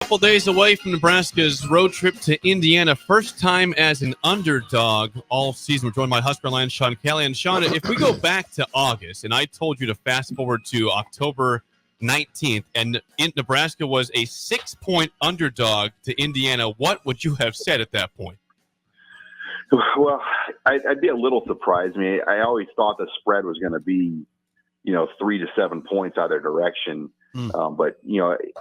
Couple days away from Nebraska's road trip to Indiana. First time as an underdog all season. We're joined by HuskerOnline Sean Callahan. Sean, if we go back to August, and I told you to fast forward to October 19th, and Nebraska was a 6-point underdog to Indiana, what would you have said at that point? Well, I'd be a little surprised. I mean, I always thought the spread was going to be, 3 to 7 points either direction. But,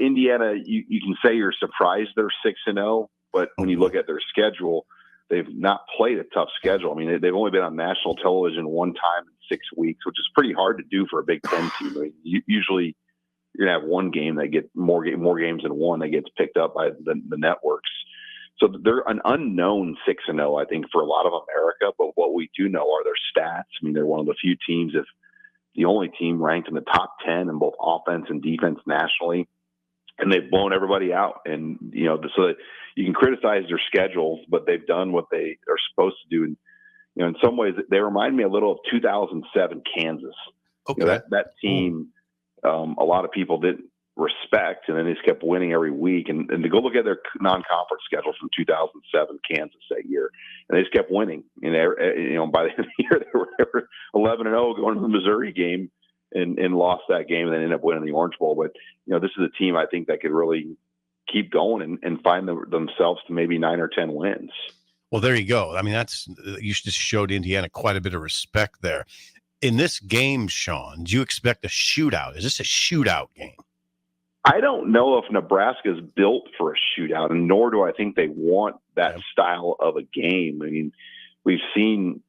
Indiana, you can say you're surprised they're 6-0, but when you look at their schedule, they've not played a tough schedule. I mean, they've only been on national television one time in 6 weeks, which is pretty hard to do for a Big Ten team. I mean, usually you're going to have one game that gets more games than one that gets picked up by the networks. So they're an unknown 6-0, I think, for a lot of America. But what we do know are their stats. I mean, they're one of the few teams, if the only team ranked in the top 10 in both offense and defense nationally, and they've blown everybody out. And, so that you can criticize their schedules, but they've done what they are supposed to do. And, in some ways, they remind me a little of 2007 Kansas. Okay. That team, a lot of people didn't respect, and then they just kept winning every week. And to go look at their non-conference schedule from 2007 Kansas that year, and they just kept winning. And by the end of the year, they were 11-0 going to the Missouri game and lost that game, and then ended up winning the Orange Bowl. But this is a team I think that could really keep going and find themselves to maybe 9 or 10 wins. Well, there you go. I mean, you just showed Indiana quite a bit of respect there. In this game, Sean, do you expect a shootout? Is this a shootout game? I don't know if Nebraska is built for a shootout, and nor do I think they want that style of a game. I mean, we've seen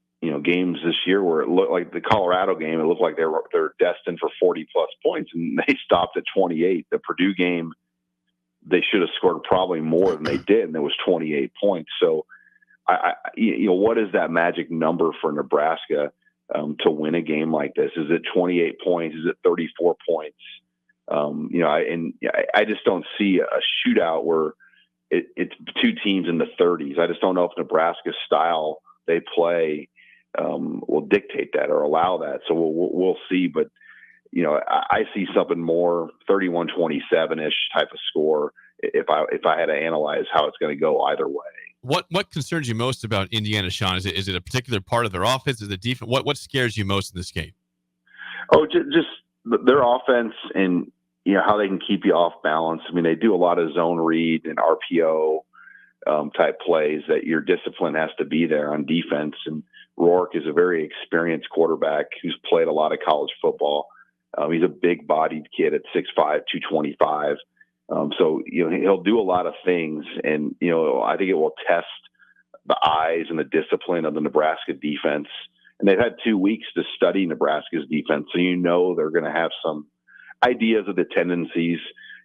games this year where it looked like the Colorado game. It looked like they're destined for 40+ points, and they stopped at 28. The Purdue game, they should have scored probably more than they did, and it was 28 points. So, what is that magic number for Nebraska to win a game like this? Is it 28 points? Is it 34 points? I just don't see a shootout where it's two teams in the 30s. I just don't know if Nebraska's style they play will dictate that or allow that. So we'll see. But I see something more 31-27-ish type of score if I had to analyze how it's going to go either way. What concerns you most about Indiana, Sean? Is it a particular part of their offense? Is it defense? What scares you most in this game? Oh, just their offense and how they can keep you off balance. I mean, they do a lot of zone read and RPO type plays that your discipline has to be there on defense. And Rourke is a very experienced quarterback who's played a lot of college football. He's a big-bodied kid at 6'5", 225. So he'll do a lot of things, and I think it will test the eyes and the discipline of the Nebraska defense. And they've had 2 weeks to study Nebraska's defense, so they're going to have some ideas of the tendencies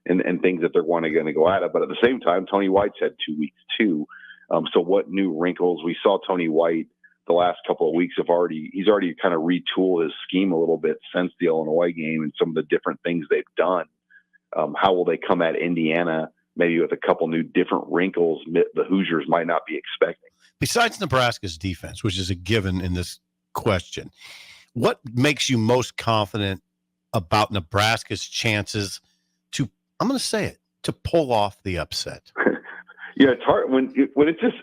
and things that they're going to go at it. But at the same time, Tony White's had 2 weeks too. So what new wrinkles? We saw Tony White the last couple of weeks he's already kind of retooled his scheme a little bit since the Illinois game and some of the different things they've done. How will they come at Indiana? Maybe with a couple new different wrinkles the Hoosiers might not be expecting. Besides Nebraska's defense, which is a given in this question, what makes you most confident about Nebraska's chances I'm going to say it, to pull off the upset? It's hard when it's just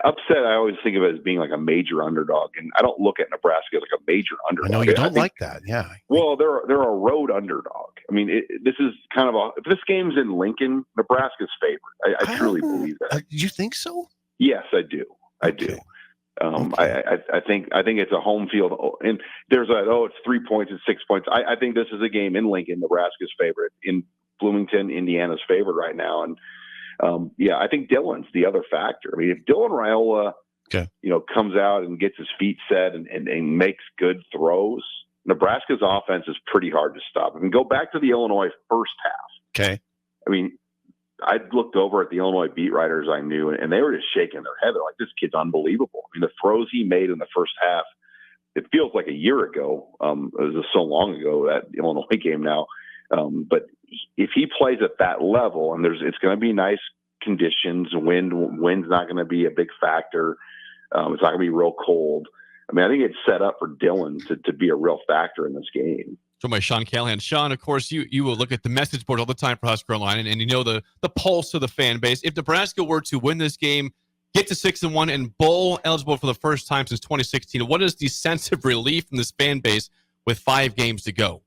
upset. I always think of it as being like a major underdog, and I don't look at Nebraska as like a major underdog. I know you don't like that. Yeah. Well, they're a road underdog. I mean, this is kind of if this game's in Lincoln, Nebraska's favored. I truly believe that. Do you think so? Yes, I do. I do. I think it's a home field, and there's it's 3 points and 6 points. I think this is a game in Lincoln, Nebraska's favorite. In Bloomington, Indiana's favorite right now, and I think Dylan's the other factor. I mean, if Dylan Raiola, comes out and gets his feet set and makes good throws, Nebraska's offense is pretty hard to stop. I mean, go back to the Illinois first half. Okay. I mean, I looked over at the Illinois beat writers I knew, and they were just shaking their head. They're like, this kid's unbelievable. I mean, the throws he made in the first half, it feels like a year ago. It was just so long ago, that Illinois game now. But if he plays at that level, and it's going to be nice conditions, wind's not going to be a big factor. It's not going to be real cold. I mean, I think it's set up for Dylan to be a real factor in this game. Joined by Sean Callahan. Sean, of course, you will look at the message board all the time for HuskerOnline, and you know the pulse of the fan base. If Nebraska were to win this game, get to 6-1, and bowl eligible for the first time since 2016, what is the sense of relief from this fan base with 5 games to go?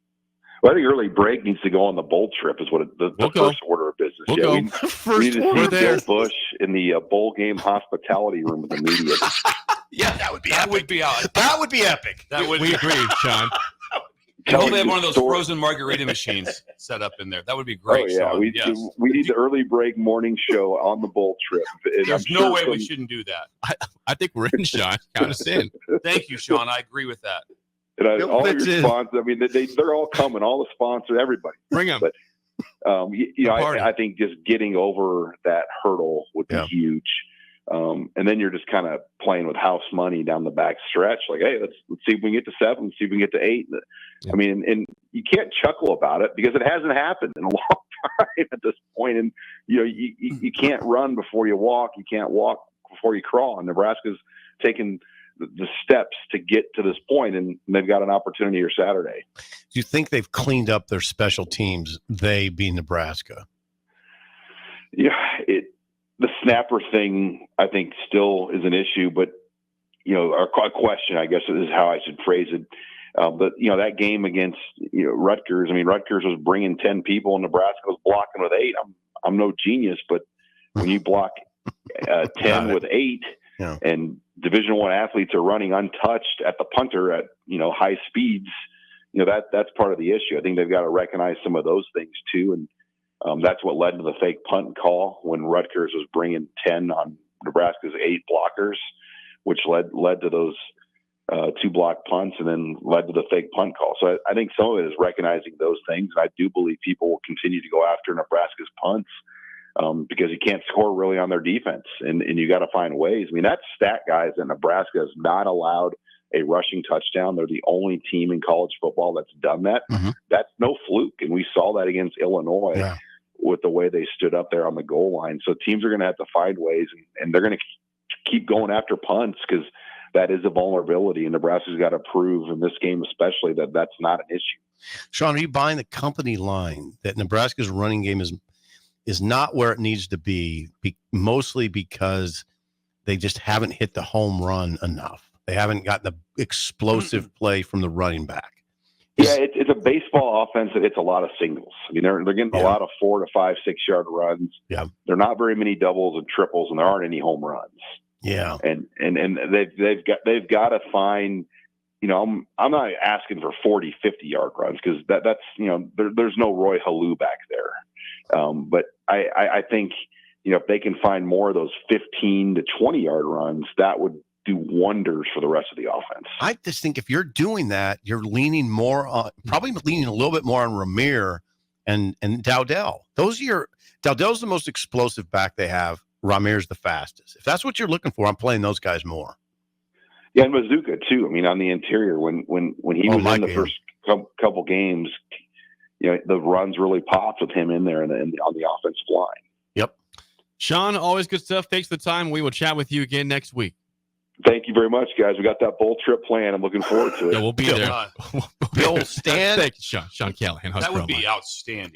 Well, I think early break needs to go on the bowl trip is what the first order of business. We'll go. We need to see Bill Bush in the bowl game hospitality room with the media. Yeah, that would be epic. That would be epic. We agree, Sean. I hope they have one of those frozen margarita machines set up in there. That would be great. Oh, yeah. Sean. We need the early break morning show on the bowl trip. And There's no way we shouldn't do that. I think we're in, Sean. Count us in. Thank you, Sean. I agree with that. And all your sponsors, I mean, they're all coming. All the sponsors, everybody. Bring them. But I think just getting over that hurdle would be huge. And then you're just kind of playing with house money down the back stretch. Like, hey, let's see if we can get to 7. Let's see if we can get to 8. I mean, and you can't chuckle about it because it hasn't happened in a long time at this point. And you can't run before you walk. You can't walk before you crawl. And Nebraska's taken the steps to get to this point, and they've got an opportunity here Saturday. Do you think they've cleaned up their special teams, they being Nebraska? Yeah, the snapper thing, I think, still is an issue, but, our question, I guess, is how I should phrase it. But, that game against, Rutgers, Rutgers was bringing 10 people and Nebraska was blocking with 8. I'm no genius, but when you block 10 with 8 and Division I athletes are running untouched at the punter at, high speeds, that's part of the issue. I think they've got to recognize some of those things too. And that's what led to the fake punt call when Rutgers was bringing 10 on Nebraska's 8 blockers, which led to those 2 block punts and then led to the fake punt call. So I think some of it is recognizing those things. I do believe people will continue to go after Nebraska's punts because you can't score really on their defense, and you got to find ways. That stat, guys, that Nebraska has not allowed a rushing touchdown. They're the only team in college football that's done that. Mm-hmm. That's no fluke, and we saw that against Illinois with the way they stood up there on the goal line. So teams are going to have to find ways, and they're going to keep going after punts because that is a vulnerability, and Nebraska's got to prove in this game especially that that's not an issue. Sean, are you buying the company line that Nebraska's running game is not where it needs to be, mostly because they just haven't hit the home run enough? They haven't gotten the explosive play from the running back. Yeah, it's a baseball offense that hits a lot of singles. They're getting a lot of 4 to 5, 6 yard runs. Yeah, there are not very many doubles and triples, and there aren't any home runs. Yeah, and they've got to find. I'm not asking for 40, 50 yard runs because that's there's no Roy Halou back there. But I think if they can find more of those 15 to 20 yard runs, that would do wonders for the rest of the offense. I just think if you're doing that, you're leaning more on, probably leaning a little bit more on Ramir and Dowdell. Dowdell's the most explosive back they have. Ramir's the fastest. If that's what you're looking for, I'm playing those guys more. Yeah, and Mazuka too. On the interior, when he was in the first couple games, the runs really popped with him in there on the offensive line. Yep. Sean, always good stuff. Thanks for the time. We will chat with you again next week. Thank you very much, guys. We got that bowl trip planned. I'm looking forward to it. Yeah, we'll be there. Bill Stan. Thank you, Sean Callahan. That would be outstanding.